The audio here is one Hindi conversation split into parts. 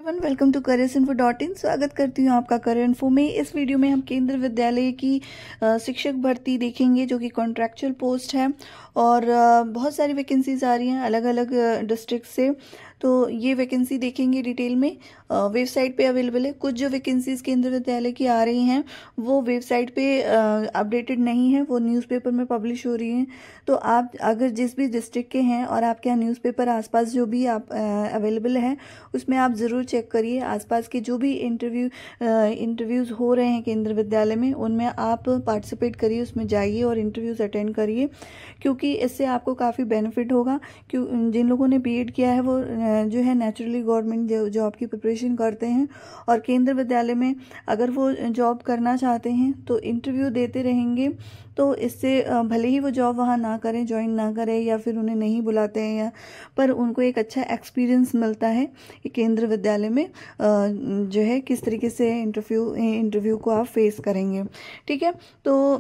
Welcome to careersinfo.in। स्वागत करती हूँ आपका करियर इन्फो में। इस वीडियो में हम केंद्र विद्यालय की शिक्षक भर्ती देखेंगे जो कि कॉन्ट्रैक्चुअल पोस्ट है और बहुत सारी वैकेंसीज आ रही हैं अलग अलग डिस्ट्रिक्ट से। तो ये वैकेंसी देखेंगे डिटेल में। वेबसाइट पे अवेलेबल है। कुछ जो वैकेंसीज केंद्र विद्यालय की आ रही हैं वो वेबसाइट पे अपडेटेड नहीं है, वो न्यूज़पेपर में पब्लिश हो रही हैं। तो आप अगर जिस भी डिस्ट्रिक्ट के हैं और आपके यहाँ न्यूज़पेपर आसपास जो भी आप अवेलेबल है उसमें आप ज़रूर चेक करिए। आसपास के जो भी इंटरव्यूज़ हो रहे हैं केंद्र विद्यालय में उनमें आप पार्टिसिपेट करिए, उसमें जाइए और इंटरव्यूज़ अटेंड करिए, क्योंकि इससे आपको काफ़ी बेनिफिट होगा। क्यों जिन लोगों ने बीएड किया है वो जो है नेचुरली गवर्नमेंट जॉब की प्रिपरेशन करते हैं और केंद्र विद्यालय में अगर वो जॉब करना चाहते हैं तो इंटरव्यू देते रहेंगे। तो इससे भले ही वो जॉब वहाँ ना करें, ज्वाइन ना करें या फिर उन्हें नहीं बुलाते हैं या पर उनको एक अच्छा एक्सपीरियंस मिलता है कि केंद्र विद्यालय में जो है किस तरीके से इंटरव्यू को आप फेस करेंगे। ठीक है। तो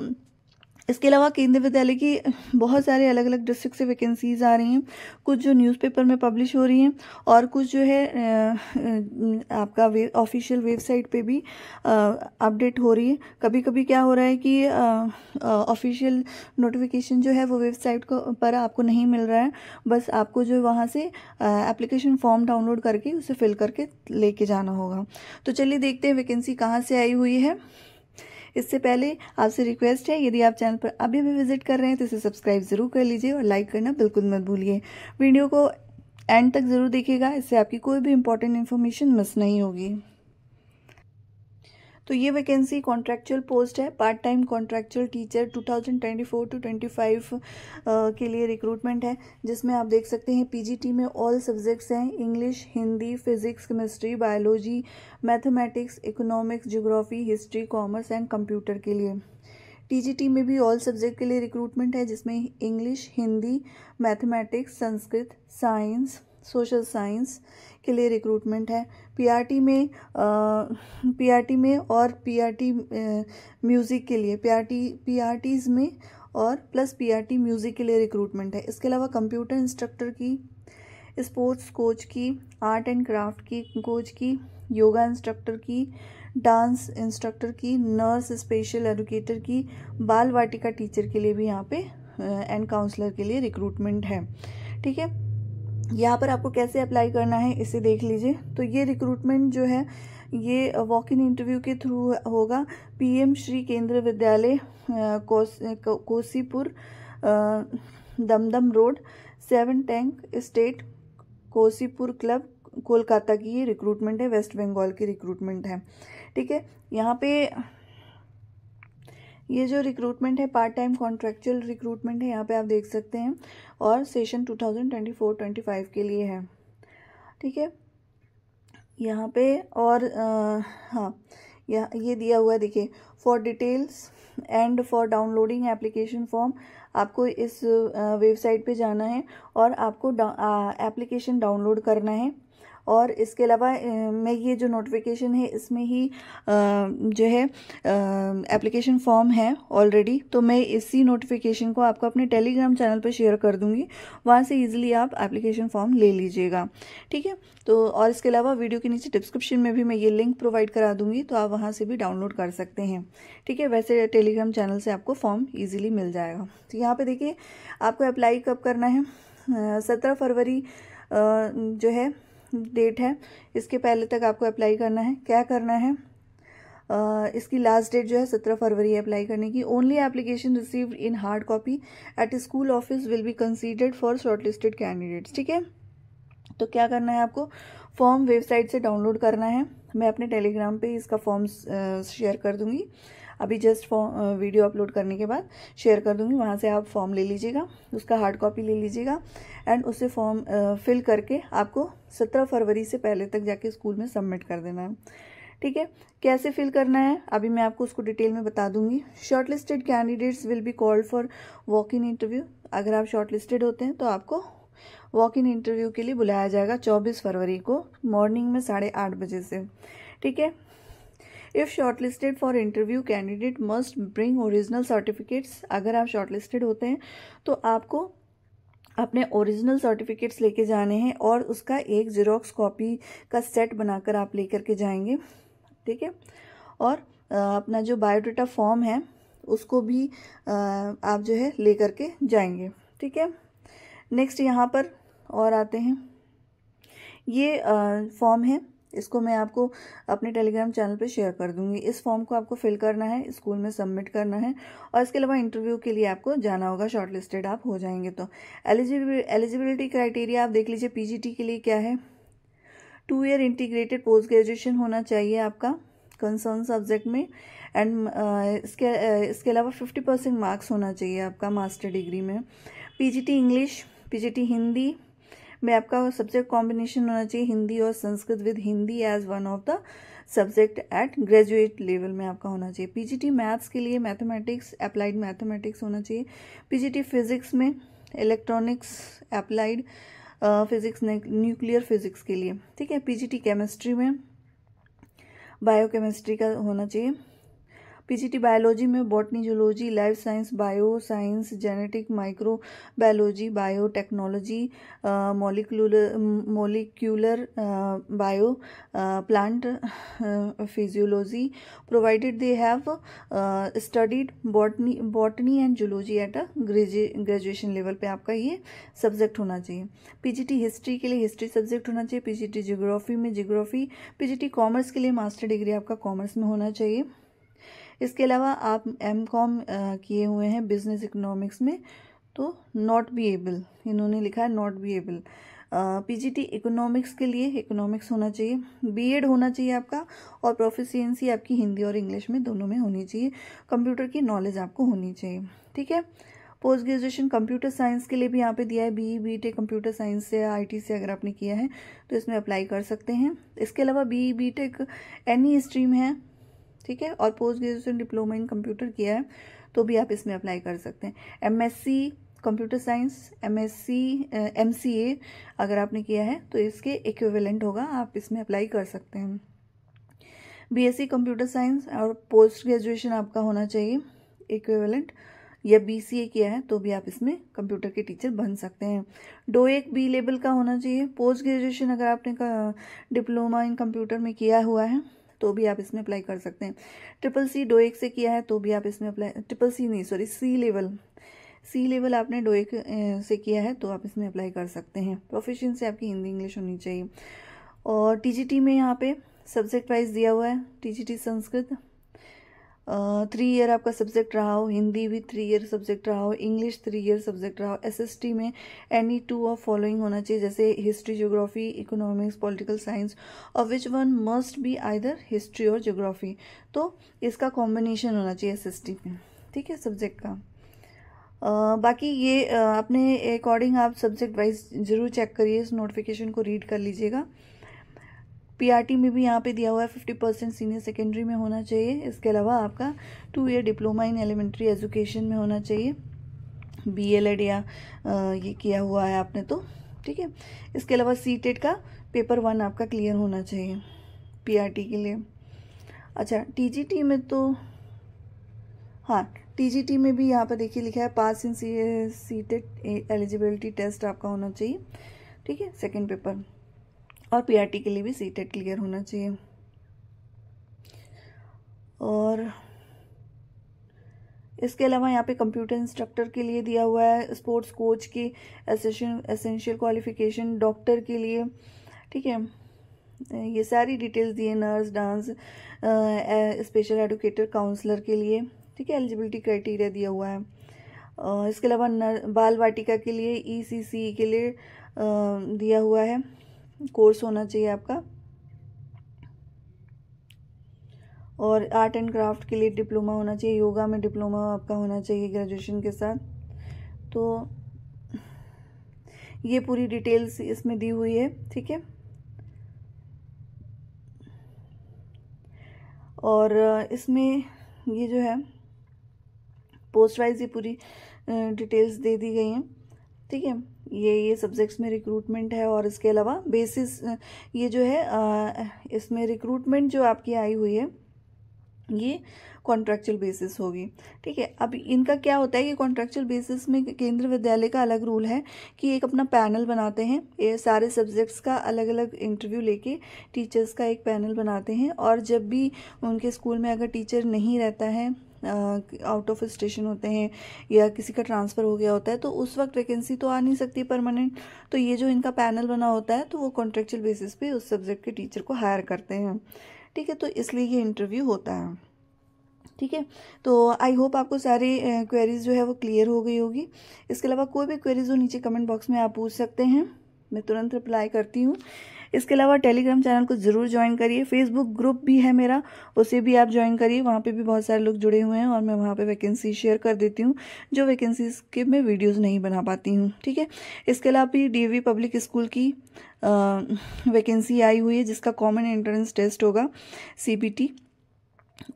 इसके अलावा केंद्र विद्यालय की बहुत सारे अलग अलग डिस्ट्रिक्ट से वैकेंसीज आ रही हैं। कुछ जो न्यूज़पेपर में पब्लिश हो रही हैं और कुछ जो है आपका ऑफिशियल वेबसाइट पे भी अपडेट हो रही है। कभी कभी क्या हो रहा है कि ऑफिशियल नोटिफिकेशन जो है वो वेबसाइट को पर आपको नहीं मिल रहा है, बस आपको जो वहाँ से एप्लीकेशन फॉर्म डाउनलोड करके उसे फिल करके लेके जाना होगा। तो चलिए देखते हैं वैकेंसी कहाँ से आई हुई है। इससे पहले आपसे रिक्वेस्ट है, यदि आप चैनल पर अभी भी विजिट कर रहे हैं तो इसे सब्सक्राइब जरूर कर लीजिए और लाइक करना बिल्कुल मत भूलिए। वीडियो को एंड तक जरूर देखिएगा, इससे आपकी कोई भी इंपॉर्टेंट इन्फॉर्मेशन मिस नहीं होगी। तो ये वैकेंसी कॉन्ट्रैक्चुअल पोस्ट है, part time contractual teacher 2024 to 25 के लिए रिक्रूटमेंट है, जिसमें आप देख सकते हैं पीजीटी में ऑल सब्जेक्ट्स हैं, English, Hindi, physics, chemistry, biology, mathematics, economics, geography, history, commerce and computer के लिए। टीजीटी में भी ऑल सब्जेक्ट के लिए रिक्रूटमेंट है, जिसमें English, Hindi, mathematics, Sanskrit, science, social science के लिए रिक्रूटमेंट है। पीआरटी में और पीआरटी म्यूज़िक के लिए पीआरटीज़ में और प्लस पीआरटी म्यूज़िक के लिए रिक्रूटमेंट है। इसके अलावा कंप्यूटर इंस्ट्रक्टर की, स्पोर्ट्स कोच की, आर्ट एंड क्राफ्ट की कोच की, योगा इंस्ट्रक्टर की, डांस इंस्ट्रक्टर की, नर्स स्पेशल एजुकेटर की, बाल वाटिका टीचर के लिए भी यहाँ पे एंड काउंसलर के लिए रिक्रूटमेंट है। ठीक है। यहाँ पर आपको कैसे अप्लाई करना है इसे देख लीजिए। तो ये रिक्रूटमेंट जो है ये वॉक इन इंटरव्यू के थ्रू होगा। PM Shri Kendriya Vidyalaya Cossipore, Dumdum road, 7 tank state, Cossipore club, Kolkata की ये रिक्रूटमेंट है, वेस्ट बंगाल की रिक्रूटमेंट है। ठीक है। यहाँ पे ये जो रिक्रूटमेंट है पार्ट टाइम कॉन्ट्रैक्चुअल रिक्रूटमेंट है, यहाँ पे आप देख सकते हैं, और सेशन 2024-25 के लिए है। ठीक है। यहाँ पे और हाँ ये दिया हुआ है, देखिए, for details and for downloading application form आपको इस वेबसाइट पे जाना है और आपको एप्लीकेशन डाउनलोड करना है। और इसके अलावा मैं ये जो नोटिफिकेशन है इसमें ही जो है एप्लीकेशन फॉर्म है ऑलरेडी, तो मैं इसी नोटिफिकेशन को आपको अपने टेलीग्राम चैनल पर शेयर कर दूंगी, वहाँ से इजीली आप एप्लीकेशन फॉर्म ले लीजिएगा। ठीक है। तो और इसके अलावा वीडियो के नीचे डिस्क्रिप्शन में भी मैं ये लिंक प्रोवाइड करा दूंगी, तो आप वहाँ से भी डाउनलोड कर सकते हैं। ठीक है। वैसे टेलीग्राम चैनल से आपको फॉर्म ईजिली मिल जाएगा। तो यहाँ पे देखिए आपको अप्लाई कब करना है। 17 फरवरी जो है डेट है, इसके पहले तक आपको अप्लाई करना है। क्या करना है, इसकी लास्ट डेट जो है 17 फरवरी अप्लाई करने की। Only application received in hard copy at school office will be considered for shortlisted candidates. ठीक है। तो क्या करना है, आपको फॉर्म वेबसाइट से डाउनलोड करना है। मैं अपने टेलीग्राम पे इसका फॉर्म शेयर कर दूंगी, अभी जस्ट वीडियो अपलोड करने के बाद शेयर कर दूंगी, वहाँ से आप फॉर्म ले लीजिएगा, उसका हार्ड कॉपी ले लीजिएगा एंड उसे फॉर्म फिल करके आपको 17 फरवरी से पहले तक जाके स्कूल में सबमिट कर देना है। ठीक है। कैसे फिल करना है अभी मैं आपको उसको डिटेल में बता दूंगी। Shortlisted candidates will be called for walk in interview. अगर आप शॉर्टलिस्टेड होते हैं तो आपको वॉक इन इंटरव्यू के लिए बुलाया जाएगा 24 फरवरी को मॉर्निंग में 8:30 बजे से। ठीक है। If shortlisted for interview candidate must bring original certificates. अगर आप शॉर्टलिस्टेड होते हैं तो आपको अपने ओरिजिनल सर्टिफिकेट्स लेके जाने हैं और उसका एक ज़ेरॉक्स कॉपी का सेट बनाकर आप लेकर के जाएंगे, ठीक है। और अपना जो बायोडाटा फॉर्म है उसको भी आप जो है लेकर के जाएंगे, ठीक है। नेक्स्ट यहाँ पर और आते हैं, ये फॉर्म है, इसको मैं आपको अपने टेलीग्राम चैनल पे शेयर कर दूंगी। इस फॉर्म को आपको फिल करना है, स्कूल में सबमिट करना है और इसके अलावा इंटरव्यू के लिए आपको जाना होगा, शॉर्टलिस्टेड आप हो जाएंगे तो। एलिजिबिलिटी क्राइटेरिया आप देख लीजिए। पीजीटी के लिए क्या है, 2 ईयर इंटीग्रेटेड पोस्ट ग्रेजुएशन होना चाहिए आपका कंसर्न सब्जेक्ट में, एंड इसके अलावा 50% मार्क्स होना चाहिए आपका मास्टर डिग्री में। पीजीटी इंग्लिश, पीजीटी हिंदी में आपका सब्जेक्ट कॉम्बिनेशन होना चाहिए हिंदी और Sanskrit with Hindi as one of the subject at graduate level में आपका होना चाहिए। पीजीटी मैथ्स के लिए मैथमेटिक्स, अप्लाइड मैथमेटिक्स होना चाहिए। पीजीटी फिजिक्स में electronics, applied physics, nuclear physics के लिए, ठीक है। पीजीटी केमिस्ट्री में बायोकेमिस्ट्री का होना चाहिए। पीजीटी बायोलॉजी में botany, zoology, life science, bio science, genetic, micro biology, biotechnology, molecular bio, plant physiology, provided they have studied botany and zoology at a graduation level पे आपका ये सब्जेक्ट होना चाहिए। पीजीटी हिस्ट्री के लिए हिस्ट्री सब्जेक्ट होना चाहिए। पीजीटी ज्योग्राफी में ज्योग्राफी। पीजीटी कॉमर्स के लिए मास्टर डिग्री आपका कॉमर्स में होना चाहिए। इसके अलावा आप एमकॉम किए हुए हैं बिजनेस इकोनॉमिक्स में तो नॉट बी एबल, इन्होंने लिखा है not be able. PGT economics के लिए इकोनॉमिक्स होना चाहिए। बीएड होना चाहिए आपका और प्रोफिशिएंसी आपकी हिंदी और इंग्लिश में दोनों में होनी चाहिए। कंप्यूटर की नॉलेज आपको होनी चाहिए, ठीक है। पोस्ट ग्रेजुएशन कंप्यूटर साइंस के लिए भी यहाँ पे दिया है, बीई बीटेक कंप्यूटर साइंस से या आईटी से अगर आपने किया है तो इसमें अप्लाई कर सकते हैं। इसके अलावा बीई बीटेक एनी स्ट्रीम है, ठीक है, और post graduation diploma in computer किया है तो भी आप इसमें अप्लाई कर सकते हैं। MSc computer science, MSc MCA अगर आपने किया है तो इसके इक्विवेलेंट होगा, आप इसमें अप्लाई कर सकते हैं। बीएससी कंप्यूटर साइंस और पोस्ट ग्रेजुएशन आपका होना चाहिए इक्विवेलेंट, या बीसीए किया है तो भी आप इसमें कंप्यूटर के टीचर बन सकते हैं। डोएक बी लेवल का होना चाहिए। पोस्ट ग्रेजुएशन अगर आपने डिप्लोमा इन कंप्यूटर में किया हुआ है तो भी आप इसमें अप्लाई कर सकते हैं। ट्रिपल सी डोएक से किया है तो भी आप इसमें अप्लाई, ट्रिपल सी नहीं सॉरी सी लेवल आपने डोएक से किया है तो आप इसमें अप्लाई कर सकते हैं। प्रोफिशिएंसी आपकी हिंदी इंग्लिश होनी चाहिए। और टीजीटी में यहाँ पे सब्जेक्ट वाइज दिया हुआ है। टीजीटी संस्कृत 3 ईयर आपका सब्जेक्ट रहा हो, हिंदी भी 3 ईयर सब्जेक्ट रहा हो, इंग्लिश 3 ईयर सब्जेक्ट रहा हो। एसएसटी में एनी 2 ऑफ फॉलोइंग होना चाहिए, जैसे history, geography, economics, political science, और which one must be either history और ज्योग्राफी, तो इसका कॉम्बिनेशन होना चाहिए एसएसटी में, ठीक है, सब्जेक्ट का। बाकी ये अपने अकॉर्डिंग आप सब्जेक्ट वाइज जरूर चेक करिए, इस नोटिफिकेशन को रीड कर लीजिएगा। पीआरटी में भी यहाँ पे दिया हुआ है 50% सीनियर सेकेंडरी में होना चाहिए। इसके अलावा आपका 2 year diploma in elementary education में होना चाहिए, बीएलएड या ये किया हुआ है आपने तो, ठीक है। इसके अलावा सीटेट का पेपर 1 आपका क्लियर होना चाहिए पीआरटी के लिए। अच्छा, टीजीटी में तो हाँ, टीजीटी में भी यहाँ पर देखिए लिखा है पास इन सीटेट एलिजिबिलिटी टेस्ट आपका होना चाहिए, ठीक है, सेकेंड पेपर। और पीआरटी के लिए भी सीटेट क्लियर होना चाहिए। और इसके अलावा यहाँ पे कंप्यूटर इंस्ट्रक्टर के लिए दिया हुआ है, स्पोर्ट्स कोच की एसेंशियल क्वालिफिकेशन, डॉक्टर के लिए, ठीक है, ये सारी डिटेल्स दिए। Nurse, dance, special educator, counsellor के लिए, ठीक है, एलिजिबिलिटी क्राइटेरिया दिया हुआ है। इसके अलावा बाल वाटिका के लिए, ईसीसी के लिए दिया हुआ है, कोर्स होना चाहिए आपका। और आर्ट एंड क्राफ्ट के लिए डिप्लोमा होना चाहिए, योगा में डिप्लोमा आपका होना चाहिए ग्रेजुएशन के साथ। तो ये पूरी डिटेल्स इसमें दी हुई है, ठीक है। और इसमें ये जो है पोस्ट वाइज ये पूरी डिटेल्स दे दी गई हैं, ठीक है। ये सब्जेक्ट्स में रिक्रूटमेंट है। और इसके अलावा बेसिस ये जो है इसमें रिक्रूटमेंट जो आपकी आई हुई है ये कॉन्ट्रैक्चुअल बेसिस होगी। ठीक है, अब इनका क्या होता है कि कॉन्ट्रैक्चुअल बेसिस में केंद्रीय विद्यालय का अलग रूल है कि एक अपना पैनल बनाते हैं, ये सारे सब्जेक्ट्स का अलग अलग इंटरव्यू लेके टीचर्स का एक पैनल बनाते हैं, और जब भी उनके स्कूल में अगर टीचर नहीं रहता है, आउट ऑफ स्टेशन होते हैं या किसी का ट्रांसफ़र हो गया होता है, तो उस वक्त वैकेंसी तो आ नहीं सकती परमानेंट, तो ये जो इनका पैनल बना होता है तो वो कॉन्ट्रैक्चुअल बेसिस पे उस सब्जेक्ट के टीचर को हायर करते हैं। ठीक है, तो इसलिए ये इंटरव्यू होता है। ठीक है, तो आई होप आपको सारे क्वेरीज जो है वो क्लियर हो गई होगी। इसके अलावा कोई भी क्वेरीज हो नीचे कमेंट बॉक्स में आप पूछ सकते हैं, मैं तुरंत रिप्लाई करती हूँ। इसके अलावा टेलीग्राम चैनल को ज़रूर ज्वाइन करिए, फेसबुक ग्रुप भी है मेरा, उसे भी आप ज्वाइन करिए, वहाँ पे भी बहुत सारे लोग जुड़े हुए हैं और मैं वहाँ पे वैकेंसी शेयर कर देती हूँ, जो वैकेंसीज के मैं वीडियोस नहीं बना पाती हूँ। ठीक है, इसके अलावा भी डीएवी पब्लिक स्कूल की वैकेंसी आई हुई है जिसका कॉमन एंट्रेंस टेस्ट होगा CBT,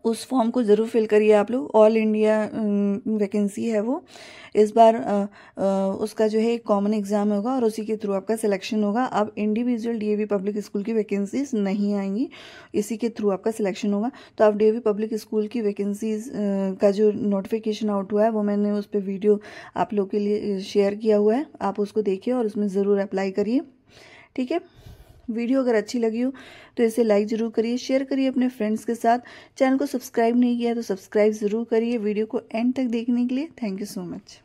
उस फॉर्म को ज़रूर फिल करिए आप लोग। ऑल इंडिया वैकेंसी है वो, इस बार उसका जो है एक कॉमन एग्ज़ाम होगा और उसी के थ्रू आपका सिलेक्शन होगा। अब इंडिविजुअल डीएवी पब्लिक स्कूल की वैकेंसीज नहीं आएंगी, इसी के थ्रू आपका सिलेक्शन होगा। तो आप डीएवी पब्लिक स्कूल की वैकेंसीज का जो नोटिफिकेशन आउट हुआ है वो मैंने उस पर वीडियो आप लोग के लिए शेयर किया हुआ है, आप उसको देखिए और उसमें ज़रूर अप्लाई करिए। ठीक है, वीडियो अगर अच्छी लगी हो तो इसे लाइक ज़रूर करिए, शेयर करिए अपने फ्रेंड्स के साथ। चैनल को सब्सक्राइब नहीं किया तो सब्सक्राइब ज़रूर करिए। वीडियो को एंड तक देखने के लिए थैंक यू सो मच।